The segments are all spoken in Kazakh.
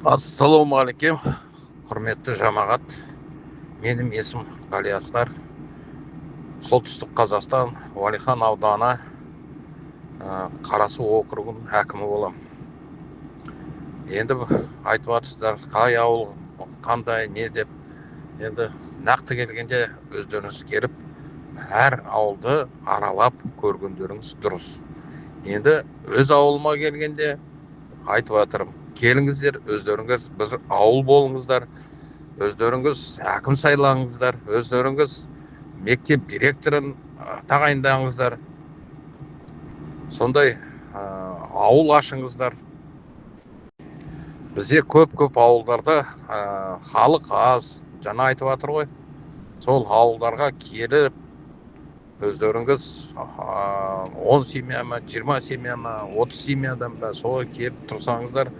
Ассалаумағалейкем, құрметті жамағат. Менің есім Ғалиасқар. Солтүстік Қазақстан, Уәлихан ауданы, Қарасу округінің әкімі болам. Енді айтып жатсыздар, қай ауыл, қандай, не деп. Енді нақты келгенде өздеріңіз келіп, әр ауылды аралап көргендеріңіз дұрыс. Енді өз ауылыма келгенде айтып жатырмын, келіңіздер, өздеріңіз бір ауыл болыңыздар, өздеріңіз әкім сайлаңыздар, өздеріңіз мектеп директорын тағайындаңыздар, сондай ауыл ашыңыздар. Бізде көп ауылдарда халық аз, жаңа айтып жатыр ғой, сол ауылдарға келіп, өздеріңіз 10 семья ма, 20 семья ма, 30 семьядан ба солай келіп тұрсаңыздар,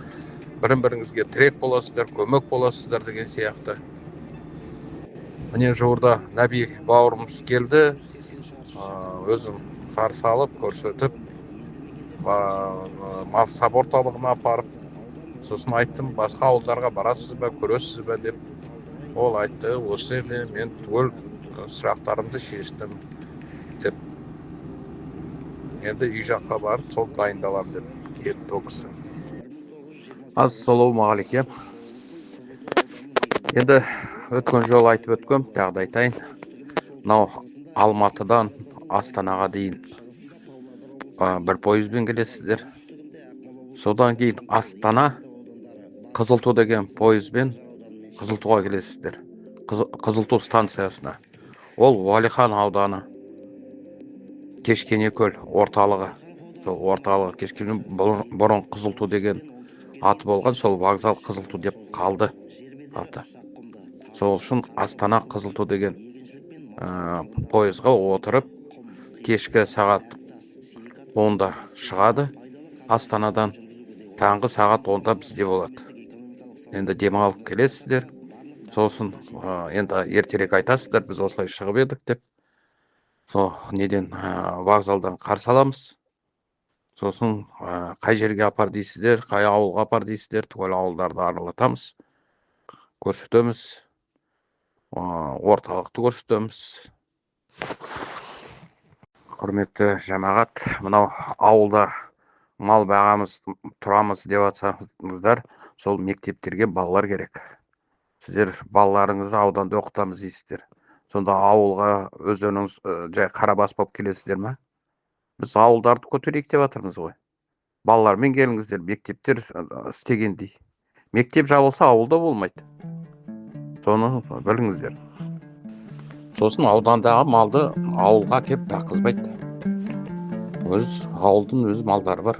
бірін-біріңізге тірек боласыздар, көмек боласыздар деген сияқты. Міне жуырда Нәби бауырымыз келді, өзім қарсы алып, көрсетіп, мал орталығына апарып, сосын айттым, басқа ауылдарға барасыз ба, көресіз ба деп. Ол айтты, осы жерде мен түгел сұрақтарымды шештім деп. Енді үй жаққа барып, сол дайындалам деп кетті ол кісі. Ассалаумағалейкем. Енді өткен жол айтып өткем, тағы да айтайын. Мынау Алматыдан Астанаға дейін бір пойызбен келесіздер. Содан кейін Астана Қызылту деген пойызбен Қызылтуға келесіздер. Қызылту станциясына. Ол Уәлихан ауданы, Кешкенекөл орталығы. Сол орталығы Кешкене бұрын Қызылту деген аты болған, сол вокзал Қызылту деп қалды аты. Сол үшін Астана Қызылту деген пойызға отырып, кешкі сағат 10-да шығады Астанадан, таңғы сағат 10-да бізде болады. Енді демалып келесіздер, сосын енді ертерек айтасыздар, біз осылай шығып едік деп. Сол неден вокзалдан қарсы аламыз. Сосын қай жерге апар дейсіздер, қай ауылға апар дейсіздер, түгел ауылдарды аралатамыз, көрсетеміз, орталықты көрсетеміз. Құрметті жамағат, мынау ауылда мал бағамыз, тұрамыз деп жатсаңыздар, сол мектептерге балалар керек. Сіздер балаларыңызды ауданда оқытамыз дейсіздер. Сонда ауылға өздеріңіз жай қарабас болып келесіздер ме? Біз ауылдарды көтерейік деп жатырмыз ғой. Балалармен келіңіздер, мектептер істегендей. Мектеп жабылса ауылда болмайды. Соны біліңіздер. Сосын аудандағы малды ауылға кеп баққызбайды. Өз ауылдың өз малдары бар.